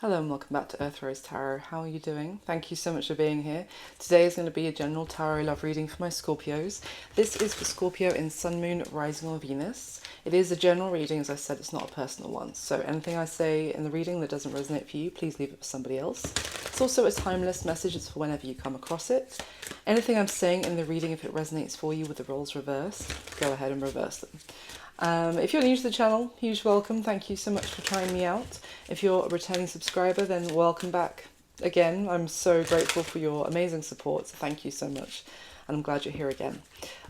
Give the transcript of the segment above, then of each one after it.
Hello and welcome back to Earth Rose Tarot. How are you doing? Thank you so much for being here. Today is going to be a general tarot love reading for my Scorpios. This is for Scorpio in Sun, Moon, Rising or Venus. It is a general reading, as I said, it's not a personal one. So anything I say in the reading that doesn't resonate for you, please leave it for somebody else. It's also a timeless message, it's for whenever you come across it. Anything I'm saying in the reading, if it resonates for you with the roles reversed, go ahead and reverse them. If you're new to the channel, huge welcome. Thank you so much for trying me out. If you're a returning subscriber, then welcome back again. I'm so grateful for your amazing support, so thank you so much. And I'm glad you're here again.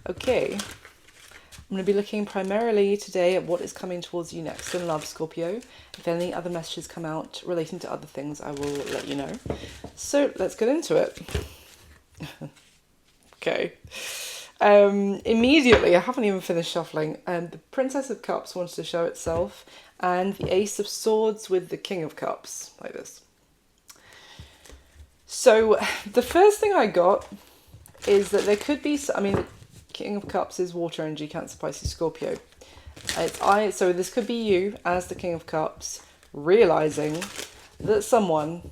Okay, I'm going to be looking primarily today at what is coming towards you next in love, Scorpio. If any other messages come out relating to other things, I will let you know. So let's get into it. Okay. Immediately, I haven't even finished shuffling, the Princess of Cups wanted to show itself, and the Ace of Swords with the King of Cups, like this. So, the first thing I got is that there could be, the King of Cups is water energy, Cancer, Pisces, Scorpio. So this could be you as the King of Cups, realising that someone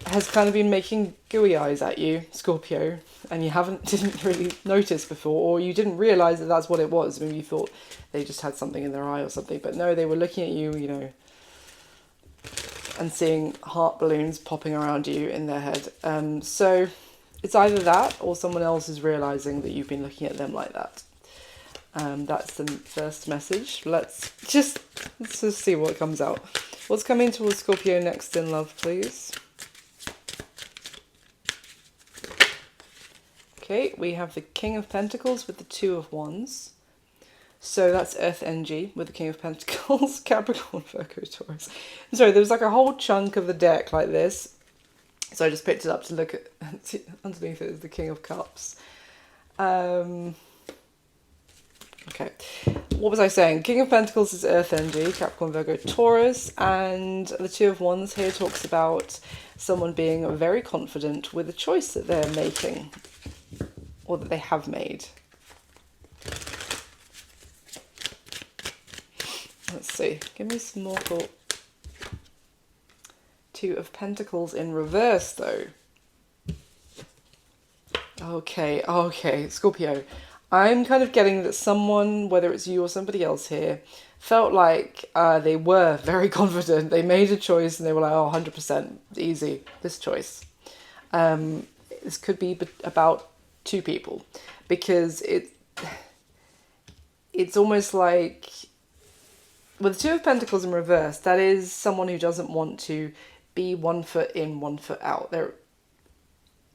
has kind of been making gooey eyes at you, Scorpio, and you didn't really notice before, or you didn't realise that that's what it was. Maybe you thought they just had something in their eye or something, but no, they were looking at you, you know, and seeing heart balloons popping around you in their head. So it's either that or someone else is realising that you've been looking at them like that. That's the first message. Let's just see what comes out. What's coming towards Scorpio next in love, please? Okay, we have the King of Pentacles with the Two of Wands. So that's Earth energy with the King of Pentacles, Capricorn, Virgo, Taurus. Sorry, there was like a whole chunk of the deck like this. So I just picked it up to look at, underneath it is the King of Cups. Okay, what was I saying? King of Pentacles is Earth energy, Capricorn, Virgo, Taurus. And the Two of Wands here talks about someone being very confident with the choice that they're making, or that they have made. Let's see. Give me some more thought. Two of Pentacles in reverse, though. Okay, Scorpio. I'm kind of getting that someone, whether it's you or somebody else here, felt like they were very confident. They made a choice and they were like, oh, 100% easy, this choice. This could be about two people, because it's almost like with the Two of Pentacles in reverse, that is someone who doesn't want to be 1 foot in, 1 foot out.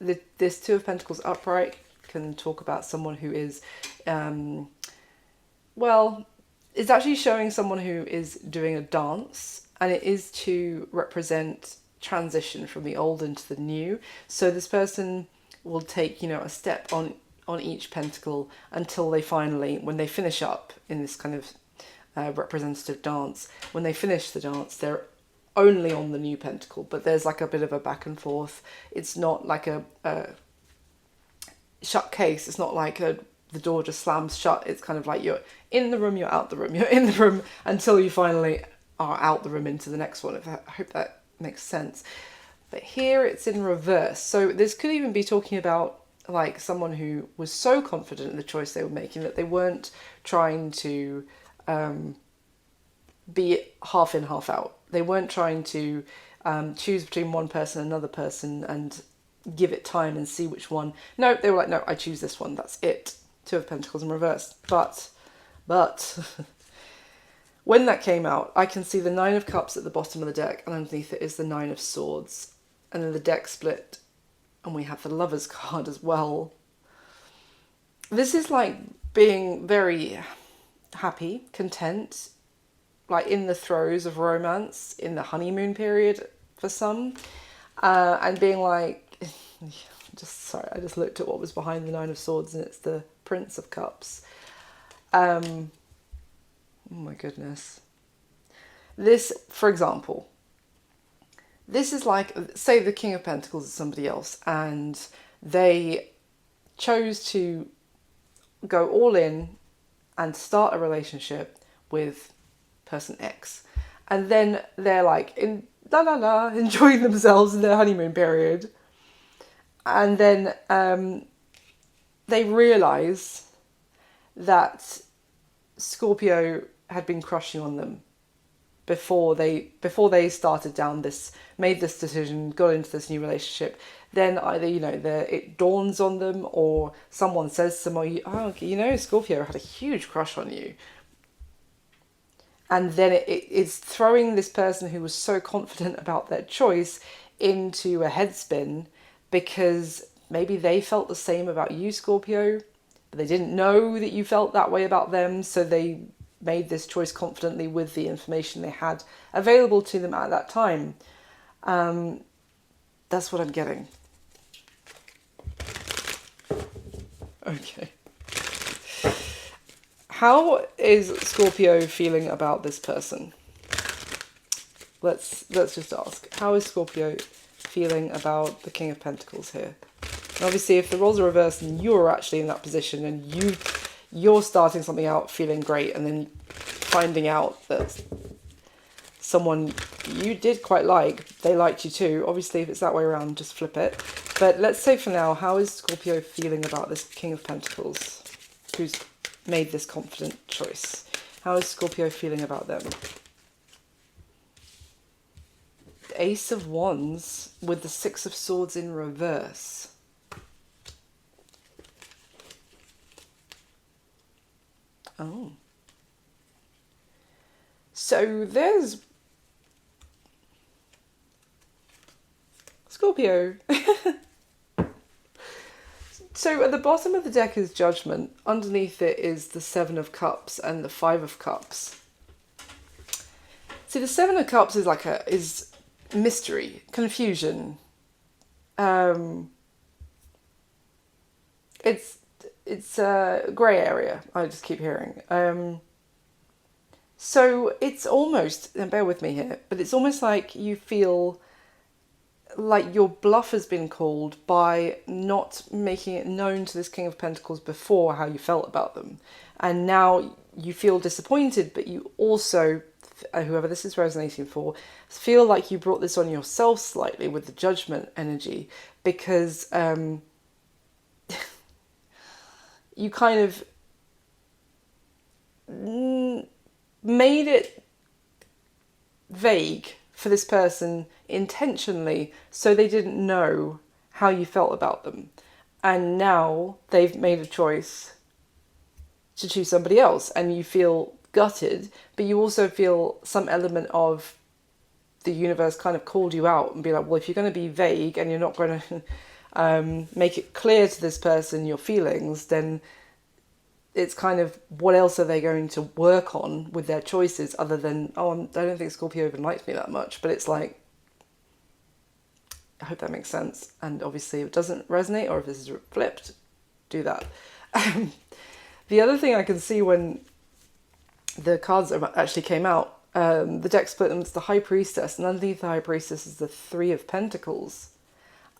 This Two of Pentacles upright can talk about someone who is, it's actually showing someone who is doing a dance, and it is to represent transition from the old into the new. So this person will take, a step on each pentacle until they finally, when they finish up in this kind of representative dance, when they finish the dance, they're only on the new pentacle, but there's like a bit of a back and forth. It's not like a shut case. It's not like the door just slams shut. It's kind of like you're in the room, you're out the room, you're in the room until you finally are out the room into the next one. I hope that makes sense. But here it's in reverse. So this could even be talking about like someone who was so confident in the choice they were making that they weren't trying to be half in, half out. They weren't trying to choose between one person and another person and give it time and see which one. No, they were like, no, I choose this one. That's it. Two of Pentacles in reverse. But when that came out, I can see the Nine of Cups at the bottom of the deck, and underneath it is the Nine of Swords. And then the deck split, and we have the Lover's card as well. This is like being very happy, content, like in the throes of romance, in the honeymoon period for some, and being like, I just looked at what was behind the Nine of Swords, and it's the Prince of Cups. Oh my goodness. This, for example, this is like, say the King of Pentacles is somebody else, and they chose to go all in and start a relationship with person X. And then they're like, la la la, enjoying themselves in their honeymoon period. And then they realise that Scorpio had been crushing on them before they started down this, made this decision, got into this new relationship. Then either, you know, it dawns on them, or someone says to them, oh, you know, Scorpio had a huge crush on you. And then it's throwing this person who was so confident about their choice into a headspin, because maybe they felt the same about you, Scorpio, but they didn't know that you felt that way about them, so they made this choice confidently with the information they had available to them at that time. That's what I'm getting. Okay. How is Scorpio feeling about this person? Let's just ask. How is Scorpio feeling about the King of Pentacles here? And obviously, if the roles are reversed and you're actually in that position and you're starting something out feeling great, and then finding out that someone you did quite like, they liked you too. Obviously, if it's that way around, just flip it. But let's say for now, how is Scorpio feeling about this King of Pentacles, who's made this confident choice? How is Scorpio feeling about them? The Ace of Wands with the Six of Swords in reverse. Oh. So there's Scorpio. So at the bottom of the deck is Judgment. Underneath it is the Seven of Cups and the Five of Cups. See, the Seven of Cups is is mystery, confusion. It's a grey area, I just keep hearing. So it's almost, and bear with me here, but it's almost like you feel like your bluff has been called by not making it known to this King of Pentacles before how you felt about them. And now you feel disappointed, but you also, whoever this is resonating for, feel like you brought this on yourself slightly with the Judgment energy, because you kind of made it vague for this person intentionally, so they didn't know how you felt about them. And now they've made a choice to choose somebody else, and you feel gutted, but you also feel some element of the universe kind of called you out and be like, well, if you're going to be vague and you're not going to make it clear to this person your feelings, then it's kind of, what else are they going to work on with their choices other than, oh, I don't think Scorpio even likes me that much. But it's like, I hope that makes sense. And obviously if it doesn't resonate, or if this is flipped, do that. The other thing I can see when the cards actually came out, the deck split them. It's the High Priestess, and underneath the High Priestess is the Three of Pentacles.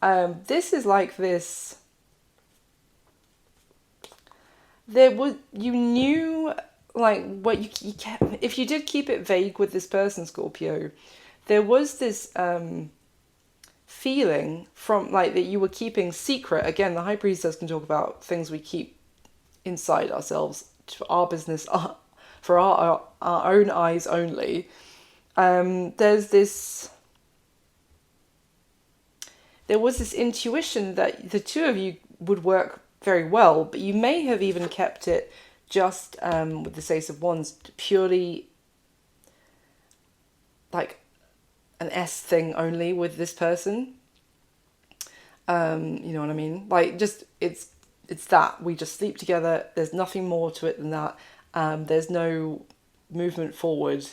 This is like this, you knew, like, what you kept, if you did keep it vague with this person, Scorpio, there was this feeling from, like, that you were keeping secret. Again, the High Priestess can talk about things we keep inside ourselves, for our business, for our own eyes only. There was this intuition that the two of you would work very well, but you may have even kept it just with the Ace of Wands, purely like an S thing only with this person. You know what I mean? Like, just it's that we just sleep together. There's nothing more to it than that. There's no movement forward.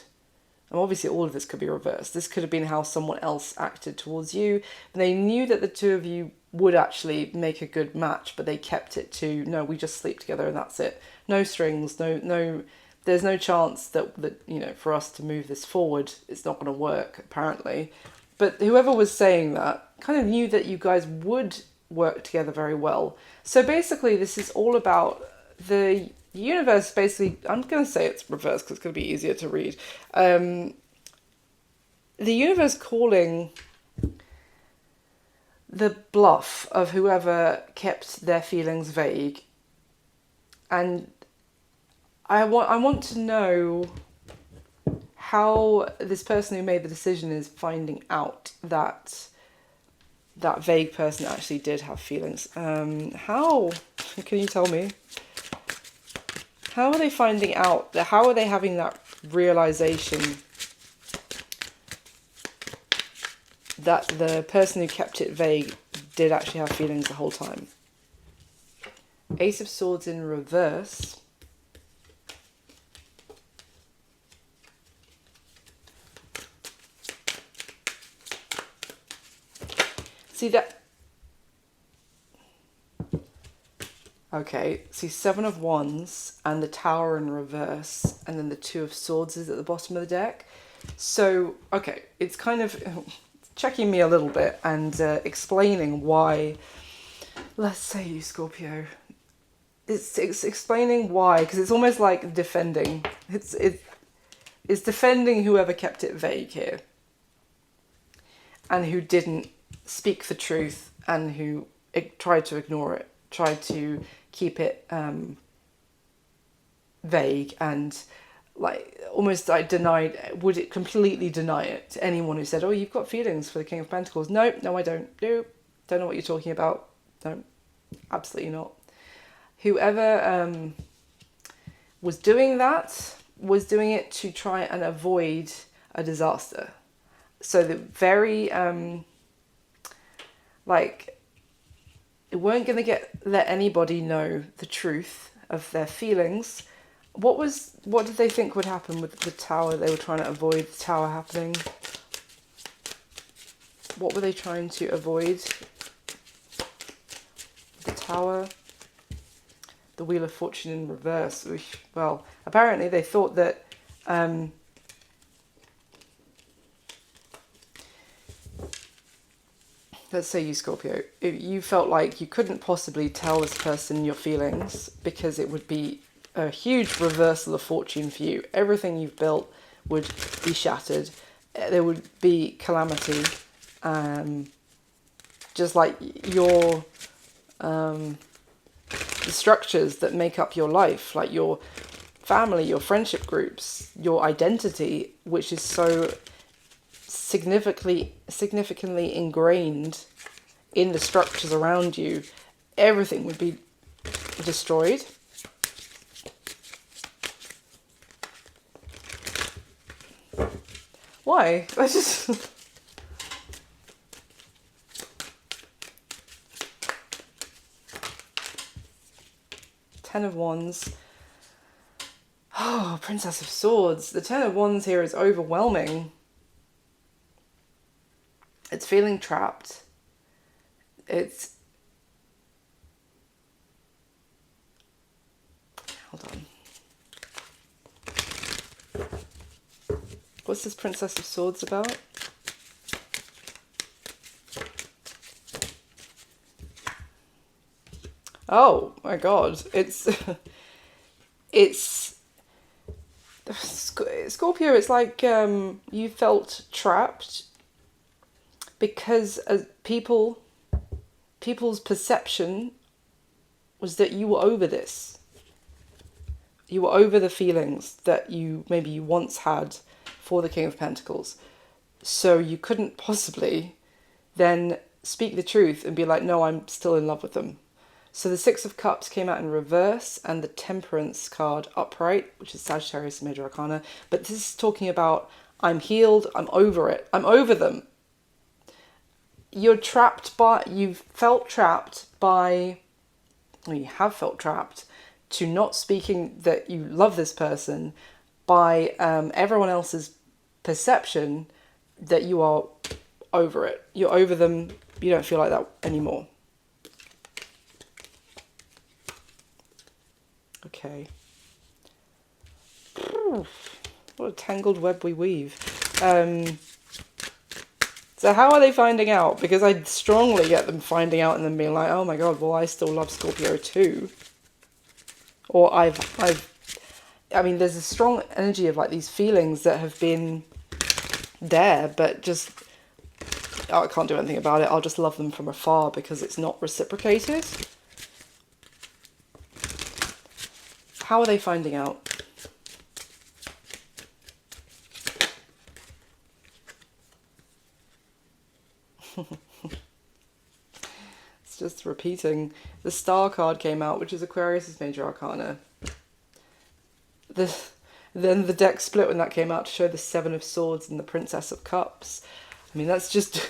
And obviously all of this could be reversed. This could have been how someone else acted towards you. And they knew that the two of you would actually make a good match, but they kept it to, no, we just sleep together and that's it. No strings, no, there's no chance that you know, for us to move this forward, it's not going to work, apparently. But whoever was saying that kind of knew that you guys would work together very well. So basically this is all about the universe. Basically, I'm going to say it's reversed because it's going to be easier to read. the universe calling the bluff of whoever kept their feelings vague. And I want to know how this person who made the decision is finding out that that vague person actually did have feelings. How? Can you tell me? How are they finding out? How are they having that realization that the person who kept it vague did actually have feelings the whole time? Ace of Swords in reverse. See that? Okay, see Seven of Wands and the Tower in reverse, and then the Two of Swords is at the bottom of the deck. So, okay, it's kind of checking me a little bit and explaining why, let's say you Scorpio, it's explaining why, because it's almost like defending. It's defending whoever kept it vague here, and who didn't speak the truth, and who tried to ignore it, tried to keep it vague, and like almost like would it completely deny it to anyone who said, oh, you've got feelings for the King of Pentacles. No, I don't. Nope, don't know what you're talking about. No, absolutely not. Whoever was doing that was doing it to try and avoid a disaster. So the very like, it weren't going to let anybody know the truth of their feelings. What did they think would happen with the Tower? They were trying to avoid the Tower happening. What were they trying to avoid? The Tower. The Wheel of Fortune in reverse. Well, apparently they thought that let's say you Scorpio, if you felt like you couldn't possibly tell this person your feelings because it would be a huge reversal of fortune for you. Everything you've built would be shattered. There would be calamity. Just like your the structures that make up your life, like your family, your friendship groups, your identity, which is so significantly ingrained in the structures around you, everything would be destroyed. Why? I just... Ten of Wands. Oh, Princess of Swords. The Ten of Wands here is overwhelming. It's feeling trapped. It's... Hold on. What's this Princess of Swords about? Oh my god, it's Scorpio, it's like you felt trapped because people's perception was that you were over this. You were over the feelings that you once had for the King of Pentacles. So you couldn't possibly then speak the truth and be like, no, I'm still in love with them. So the Six of Cups came out in reverse and the Temperance card upright, which is Sagittarius Major Arcana. But this is talking about, I'm healed, I'm over it, I'm over them. You have felt trapped to not speaking that you love this person by everyone else's perception that you are over it. You're over them, you don't feel like that anymore. Okay. What a tangled web we weave. So how are they finding out? Because I strongly get them finding out and then being like, oh my god, well, I still love Scorpio too. Or I mean, there's a strong energy of like these feelings that have been there, but just, oh, I can't do anything about it. I'll just love them from afar because it's not reciprocated. How are they finding out? It's just repeating. The Star card came out, which is Aquarius's major arcana. Then the deck split when that came out to show the Seven of Swords and the Princess of Cups. I mean, that's just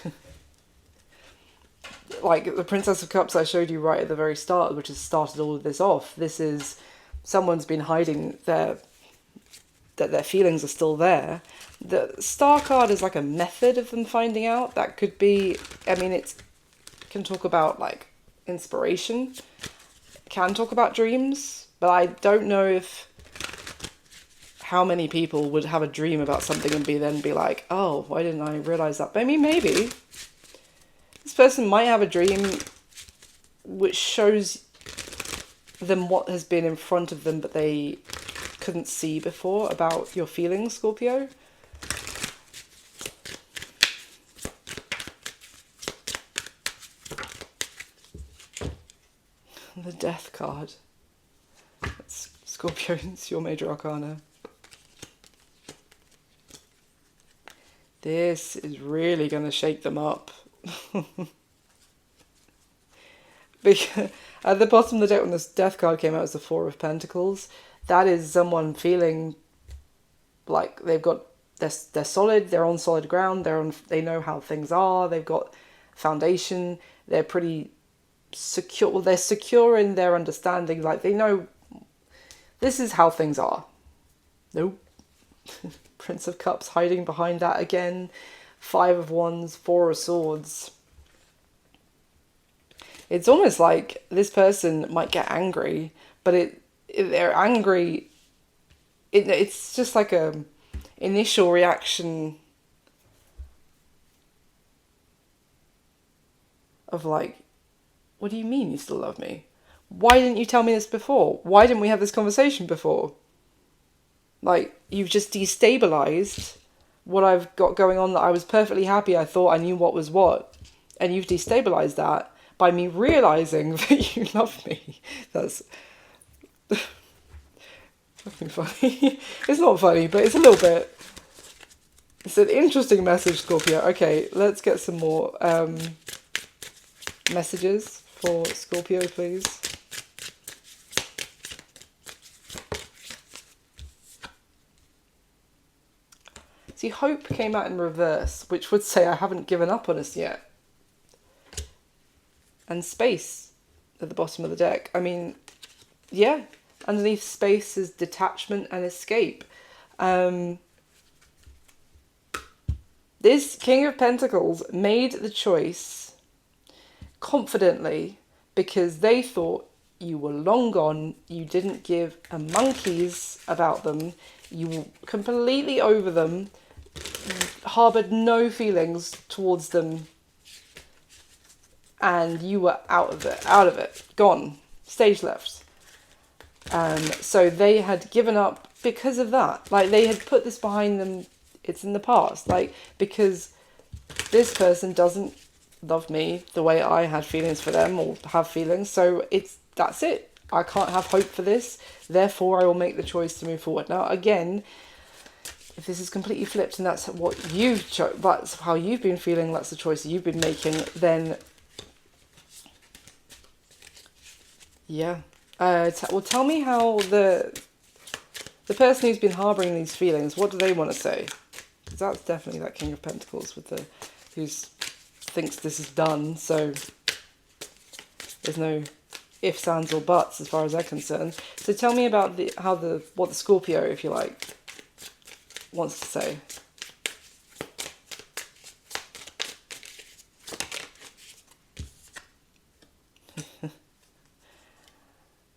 like the Princess of Cups I showed you right at the very start, which has started all of this off. This is someone's been hiding that their feelings are still there. The Star card is like a method of them finding out. That could be, I mean, it can talk about like inspiration, can talk about dreams, but I don't know if how many people would have a dream about something and be like, oh, why didn't I realize that? But I mean, maybe this person might have a dream which shows them what has been in front of them but they couldn't see before about your feelings, Scorpio. The Death card. That's Scorpio, it's your major arcana. This is really going to shake them up. Because at the bottom of the deck, when this Death card came out, was the Four of Pentacles. That is someone feeling like they've got, they're solid, they're on solid ground, they know how things are, they've got foundation, they're pretty secure, well, they're secure in their understanding, like they know this is how things are. Nope. Prince of Cups hiding behind that again. Five of Wands, Four of Swords. It's almost like this person might get angry, but they're angry. It's just like a initial reaction of like, what do you mean you still love me? Why didn't you tell me this before? Why didn't we have this conversation before? Like, you've just destabilized what I've got going on, that I was perfectly happy. I thought I knew what was what. And you've destabilized that by me realizing that you love me. That's fucking funny. It's not funny, but it's a little bit. It's an interesting message, Scorpio. Okay, let's get some more messages for Scorpio, please. See, Hope came out in reverse, which would say I haven't given up on us yet. And Space at the bottom of the deck. I mean, yeah, underneath Space is detachment and escape. This King of Pentacles made the choice confidently because they thought you were long gone, you didn't give a monkey's about them, you were completely over them, harboured no feelings towards them, and you were out of it, gone, stage left. So they had given up because of that. Like, they had put this behind them, it's in the past. Like, because this person doesn't love me the way I had feelings for them or have feelings, so that's it. I can't have hope for this, therefore I will make the choice to move forward. Now, again, if this is completely flipped and that's what that's how you've been feeling, that's the choice you've been making, then yeah. Well, tell me how the person who's been harbouring these feelings, what do they want to say? Because that's definitely that King of Pentacles with the thinks this is done, so there's no ifs, ands or buts as far as they're concerned. So tell me about what the Scorpio, if you like, wants to say.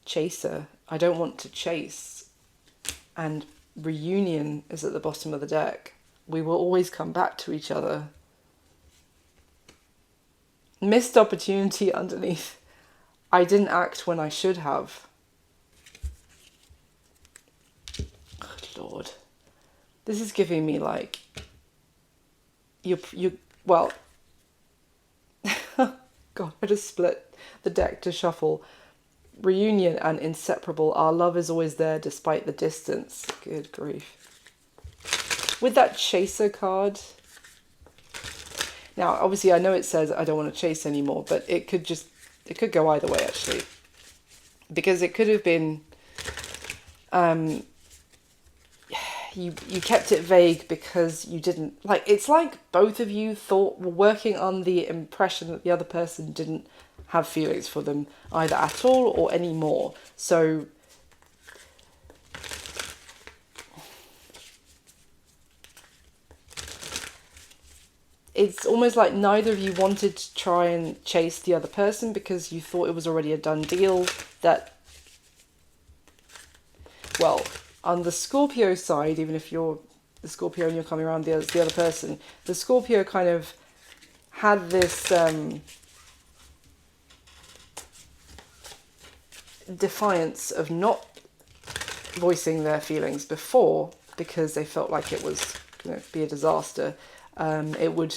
Chaser. I don't want to chase. And reunion is at the bottom of the deck. We will always come back to each other. Missed opportunity underneath. I didn't act when I should have. Oh, Lord. This is giving me like well, God, I just split the deck to shuffle. Reunion and inseparable. Our love is always there despite the distance. Good grief. With that chaser card. Now, obviously, I know it says I don't want to chase anymore, but it could go either way, actually. Because it could have been, you kept it vague because you didn't, like, it's like both of you were working on the impression that the other person didn't have feelings for them either at all or anymore. So it's almost like neither of you wanted to try and chase the other person because you thought it was already a done deal. That, well, on the Scorpio side, even if you're the Scorpio and you're coming around the other person, the Scorpio kind of had this defiance of not voicing their feelings before because they felt like it was going to be a disaster. It would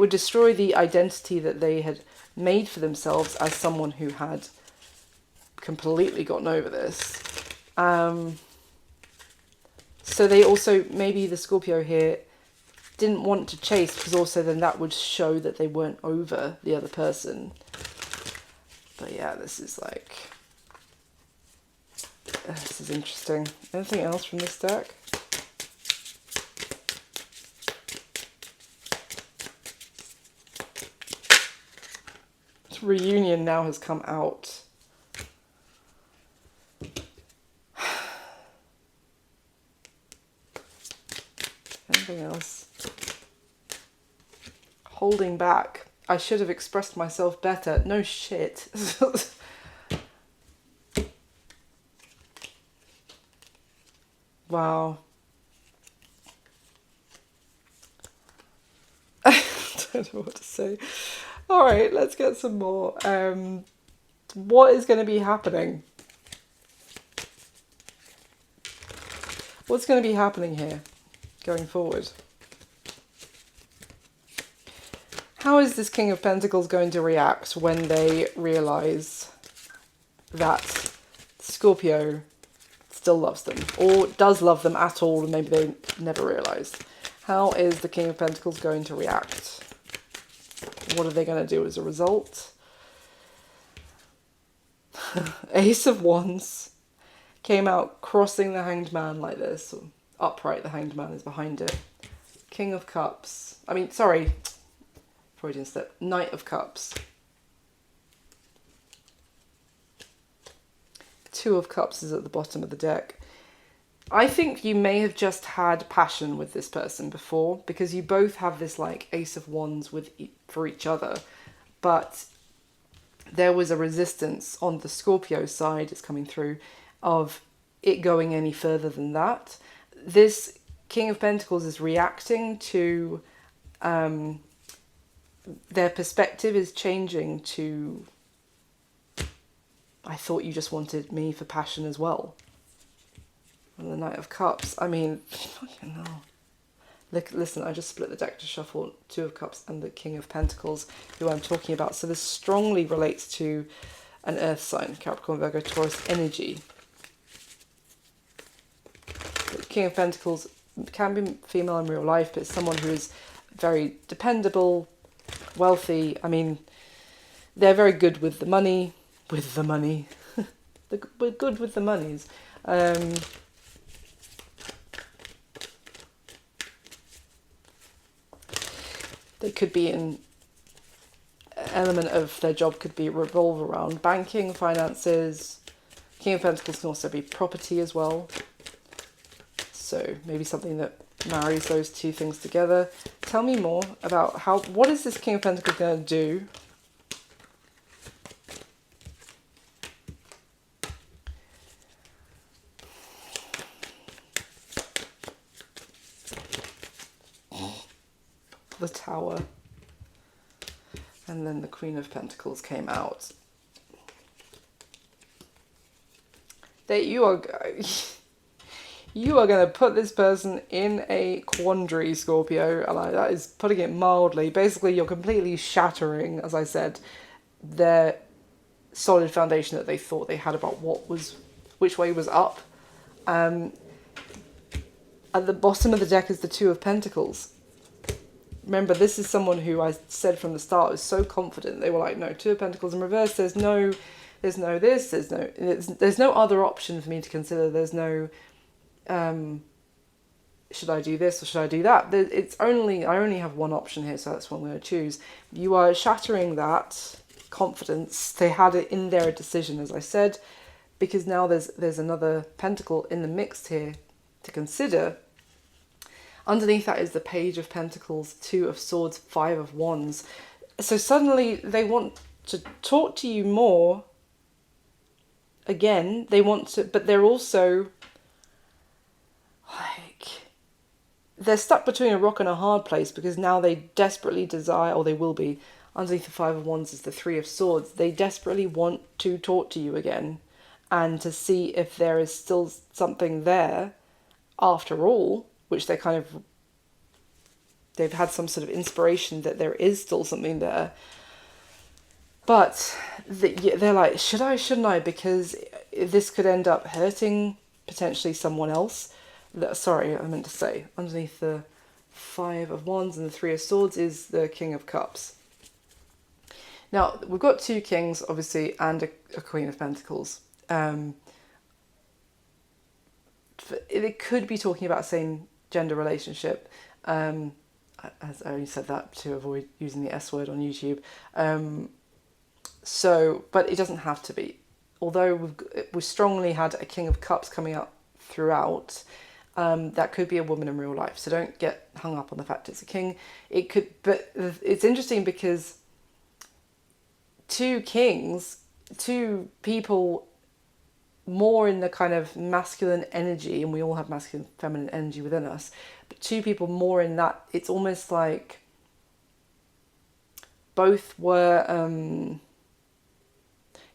destroy the identity that they had made for themselves as someone who had completely gotten over this. So they also, maybe the Scorpio here didn't want to chase because also then that would show that they weren't over the other person. But yeah, this is interesting. Anything else from this deck? Reunion now has come out. Anything else? Holding back. I should have expressed myself better. No shit. Wow. I don't know what to say. All right, let's get some more. What is going to be happening? What's going to be happening here going forward? How is this King of Pentacles going to react when they realise that Scorpio still loves them, or does love them at all, and maybe they never realised? How is the King of Pentacles going to react? What are they going to do as a result? Ace of Wands came out crossing the Hanged Man like this, or upright, the Hanged Man is behind it. King of Cups. I mean, sorry, Freudian slip. Knight of Cups. Two of Cups is at the bottom of the deck. I think you may have just had passion with this person before, because you both have this like Ace of Wands for each other, but there was a resistance on the Scorpio side, it's coming through, of it going any further than that. This King of Pentacles is reacting to their perspective is changing to, I thought you just wanted me for passion as well. And the Knight of Cups, I mean, fucking hell. Look, listen, I just split the deck to shuffle Two of Cups and the King of Pentacles, who I'm talking about. So this strongly relates to an earth sign, Capricorn, Virgo, Taurus energy. The King of Pentacles can be female in real life, but it's someone who is very dependable, wealthy. I mean, they're very good with the money. With the money. We're good with the monies. They could be in element of their job could be revolve around banking, finances. King of Pentacles can also be property as well. So maybe something that marries those two things together. Tell me more about what is this King of Pentacles going to do? The Tower, and then the Queen of Pentacles came out. That you You are going to put this person in a quandary, Scorpio, and that is putting it mildly. Basically, you're completely shattering, as I said, their solid foundation that they thought they had about which way was up. At the bottom of the deck is the Two of Pentacles. Remember, this is someone who I said from the start was so confident. They were like, no, Two of Pentacles in reverse. There's no other option for me to consider. There's no, should I do this or should I do that? I only have one option here, so that's what I'm going to choose. You are shattering that confidence. They had it in their decision, as I said, because now there's another pentacle in the mix here to consider. Underneath that is the Page of Pentacles, Two of Swords, Five of Wands. So suddenly they want to talk to you more. Again, they want to, but they're also they're stuck between a rock and a hard place, because now they desperately desire, or they will be, underneath the Five of Wands is the Three of Swords. They desperately want to talk to you again and to see if there is still something there after all, which they've had some sort of inspiration that there is still something there. But they're like, should I, shouldn't I? Because this could end up hurting potentially someone else. Sorry, I meant to say, underneath the Five of Wands and the Three of Swords is the King of Cups. Now, we've got two kings, obviously, and a Queen of Pentacles. It could be talking about a same gender relationship. As I only said that to avoid using the S word on YouTube. But it doesn't have to be. Although we've strongly had a King of Cups coming up throughout, that could be a woman in real life. So don't get hung up on the fact it's a king. It could, but it's interesting because two kings, two people more in the kind of masculine energy, and we all have masculine, feminine energy within us, but two people more in that, it's almost like both were,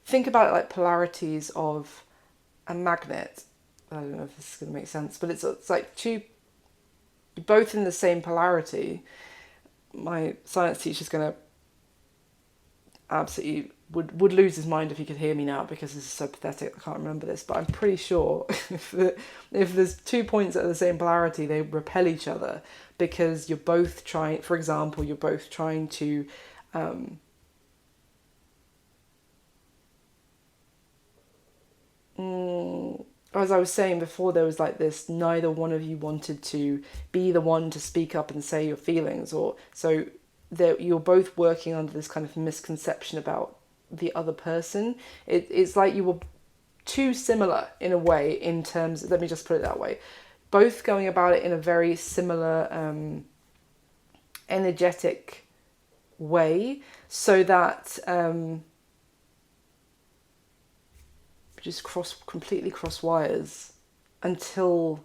think about it like polarities of a magnet. I don't know if this is going to make sense, but it's like two, both in the same polarity. My science teacher's going to absolutely would lose his mind if he could hear me now, because this is so pathetic. I can't remember this, but I'm pretty sure if there's 2 points that are the same polarity, they repel each other, because you're both trying, for example, you're both trying to as I was saying before, there was like this, neither one of you wanted to be the one to speak up and say your feelings, or so that you're both working under this kind of misconception about the other person. It's like you were too similar in a way, in terms, let me just put it that way, both going about it in a very similar energetic way, so that just completely cross wires until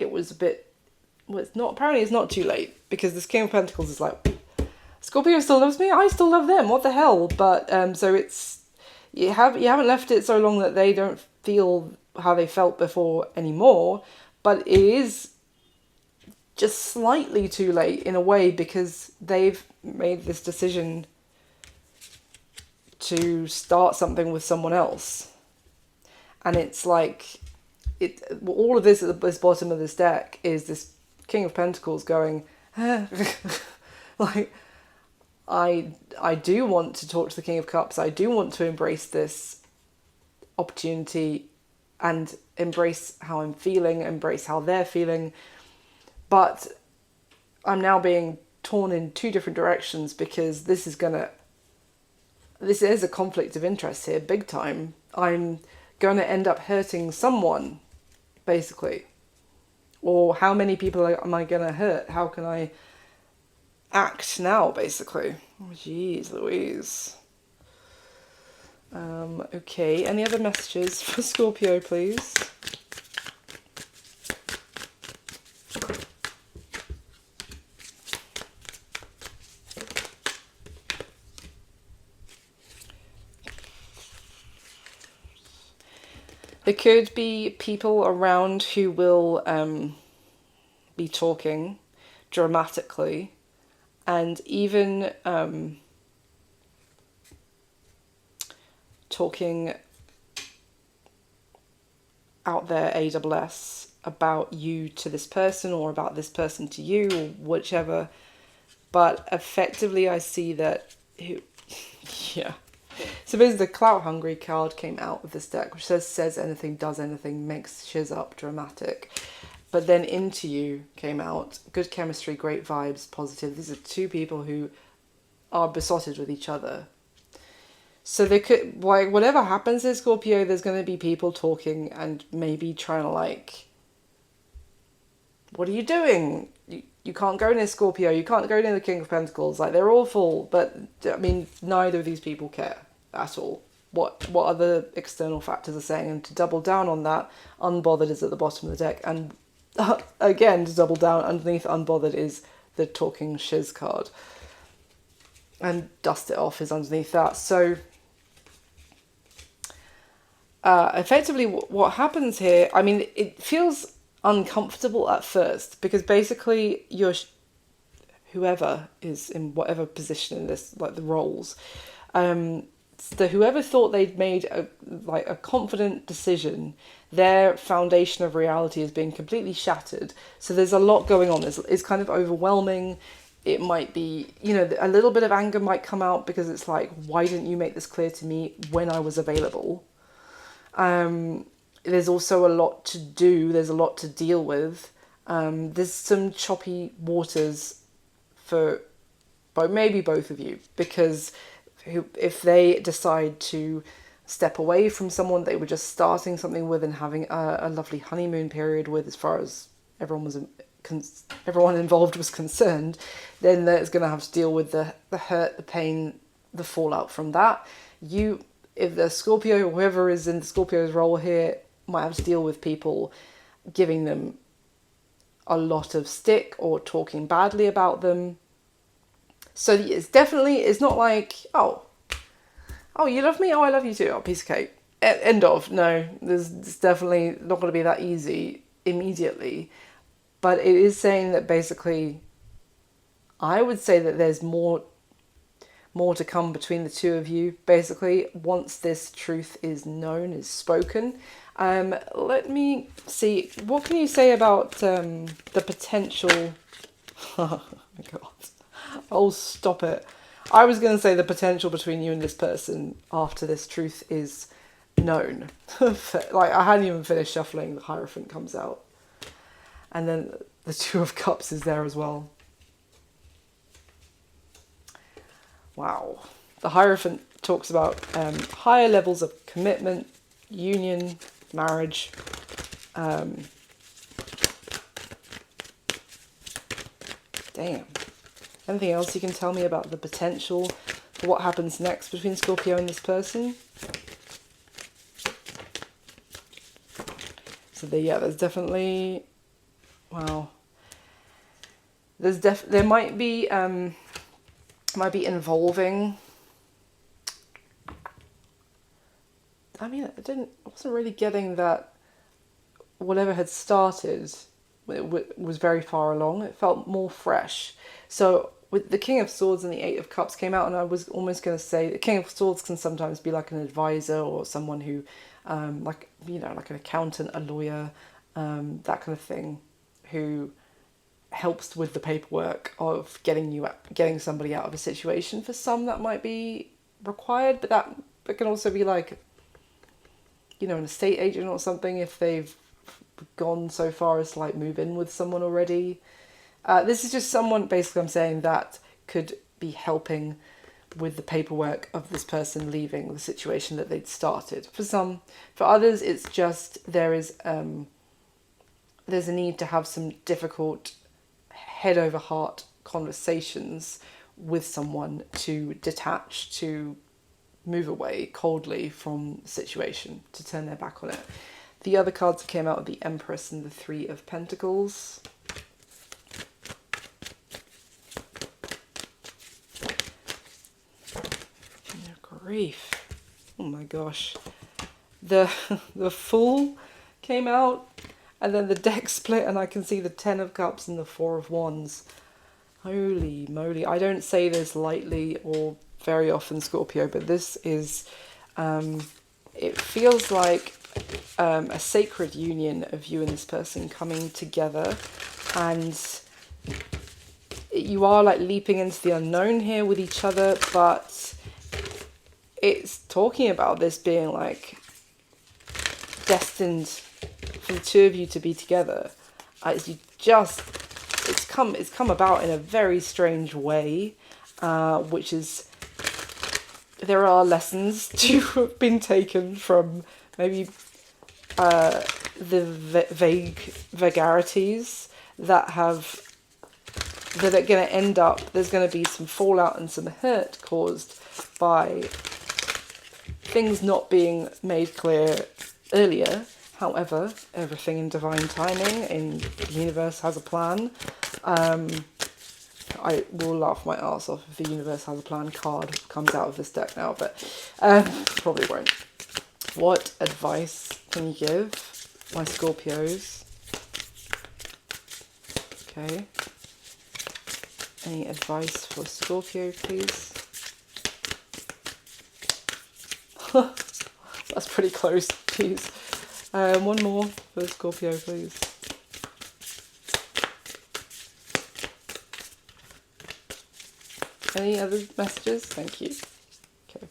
it was a bit, well, it's not, apparently it's not too late, because this King of Pentacles is like, Scorpio still loves me, I still love them, what the hell? But so it's, you haven't left it so long that they don't feel how they felt before anymore, but it is just slightly too late in a way, because they've made this decision to start something with someone else. And it's like, all of this at this bottom of this deck is this King of Pentacles going, like, I do want to talk to the King of Cups. I do want to embrace this opportunity and embrace how I'm feeling, embrace how they're feeling. But I'm now being torn in two different directions, because this is a conflict of interest here, big time. I'm going to end up hurting someone, basically. Or how many people am I going to hurt? How can I act now, basically? Oh, jeez Louise. Okay, any other messages for Scorpio, please? There could be people around who will be talking dramatically, and even talking out their AWS about you to this person, or about this person to you, or whichever. But effectively, I see that, yeah. So basically, the Clout Hungry card came out of this deck, which says anything, does anything, makes shiz up, dramatic. But then Into You came out, good chemistry, great vibes, positive. These are two people who are besotted with each other. So they could, like, whatever happens in Scorpio, there's going to be people talking and maybe trying to, like, what are you doing? You can't go near Scorpio, you can't go near the King of Pentacles. Like, they're awful, but, I mean, neither of these people care at all what other external factors are saying. And to double down on that, Unbothered is at the bottom of the deck. And again, to double down, underneath Unbothered is the Talking Shiz card. And Dust It Off is underneath that. So, effectively, what happens here, I mean, it feels uncomfortable at first, because basically whoever is in whatever position in this, like the roles, whoever thought they'd made a confident decision, their foundation of reality is being completely shattered. So there's a lot going on. It's kind of overwhelming. It might be, a little bit of anger might come out, because it's like, why didn't you make this clear to me when I was available? There's also a lot to do. There's a lot to deal with. There's some choppy waters for maybe both of you, because if they decide to step away from someone they were just starting something with and having a lovely honeymoon period with, as far as everyone involved was concerned, then there's going to have to deal with the hurt, the pain, the fallout from that. If the Scorpio, whoever is in the Scorpio's role here, might have to deal with people giving them a lot of stick or talking badly about them. So it's not like, oh, you love me? Oh, I love you too. Oh, piece of cake. End of. No, it's definitely not going to be that easy immediately. But it is saying that basically, I would say that there's more to come between the two of you, basically, once this truth is known, is spoken. Let me see, what can you say about the potential... Oh my god. Oh, stop it. I was going to say the potential between you and this person after this truth is known. Like, I hadn't even finished shuffling, the Hierophant comes out. And then the Two of Cups is there as well. Wow. The Hierophant talks about higher levels of commitment, union, marriage. Damn. Anything else you can tell me about the potential for what happens next between Scorpio and this person? So there's definitely... Wow. There might be involving... I mean, I wasn't really getting that whatever had started was very far along. It felt more fresh. So with the King of Swords and the Eight of Cups came out, and I was almost going to say the King of Swords can sometimes be like an advisor, or someone who, like an accountant, a lawyer, that kind of thing, who helps with the paperwork of getting somebody out of a situation. For some, that might be required, but that can also be like, an estate agent or something, if they've gone so far as to like move in with someone already. This is just someone, basically, I'm saying, that could be helping with the paperwork of this person leaving the situation that they'd started. For some, for others, it's just there's a need to have some difficult head over heart conversations with someone to detach, to move away coldly from the situation, to turn their back on it. The other cards that came out were the Empress and the Three of Pentacles. Oh, grief. Oh my gosh. the the Fool came out, and then the deck split, and I can see the Ten of Cups and the Four of Wands. Holy moly! I don't say this lightly or very often, Scorpio, but this is, it feels like a sacred union of you and this person coming together, and you are like leaping into the unknown here with each other, but it's talking about this being like destined for the two of you to be together. You just, it's come about in a very strange way, which is, there are lessons to have been taken from maybe the vagarities that are going to end up, there's going to be some fallout and some hurt caused by things not being made clear earlier. However, everything in divine timing, in the universe has a plan. I will laugh my arse off if the universe has a plan card comes out of this deck now, but probably won't. What advice can you give my Scorpios? Okay. Any advice for Scorpio, please? That's pretty close, please. One more for Scorpio, please. Any other messages? Thank you. Okay.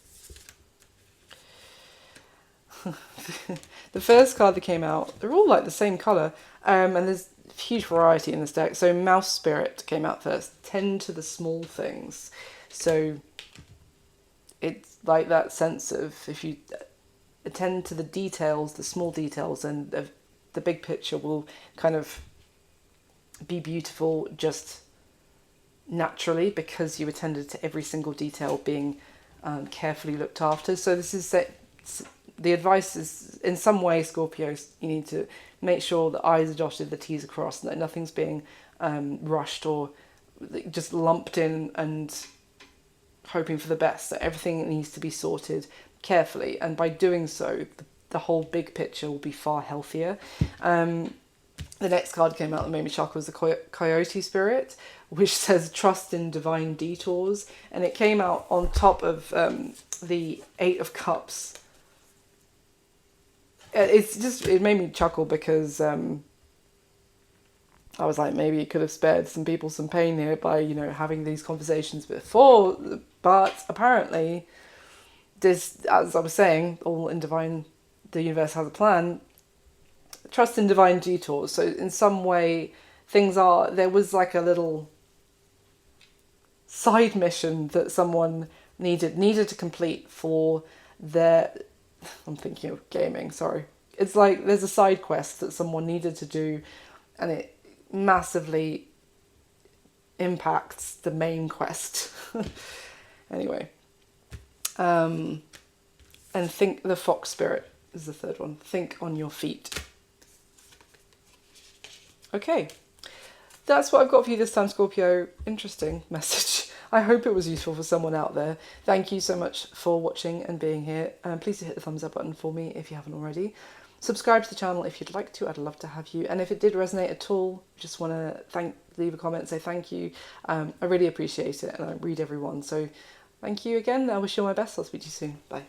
The first card that came out, they're all like the same colour, and there's huge variety in this deck. So Mouse Spirit came out first. Tend to the small things. So it's like that sense of, if you attend to the details, the small details, and the big picture will kind of be beautiful just naturally, because you attended to every single detail being carefully looked after. So this is the advice is, in some way, Scorpios, you need to make sure the I's are dotted, the T's are crossed, and that nothing's being rushed or just lumped in and hoping for the best. So everything needs to be sorted carefully, and by doing so, the whole big picture will be far healthier. The next card came out that made me chuckle was the Coyote Spirit, which says trust in divine detours, and it came out on top of the Eight of Cups. It made me chuckle because I was like, maybe it could have spared some people some pain here by, you know, having these conversations before, but apparently this, as I was saying, all in divine, the universe has a plan. Trust in divine detours. So in some way, there was like a little side mission that someone needed to complete for their, I'm thinking of gaming, sorry. It's like there's a side quest that someone needed to do, and it massively impacts the main quest. Anyway. And think the Fox Spirit is the third one. Think on your feet. Okay. That's what I've got for you this time, Scorpio. Interesting message. I hope it was useful for someone out there. Thank you so much for watching and being here. Please do hit the thumbs up button for me if you haven't already. Subscribe to the channel if you'd like to. I'd love to have you. And if it did resonate at all, just want to leave a comment, say thank you. I really appreciate it, and I read everyone. So thank you again. I wish you all my best. I'll speak to you soon. Bye.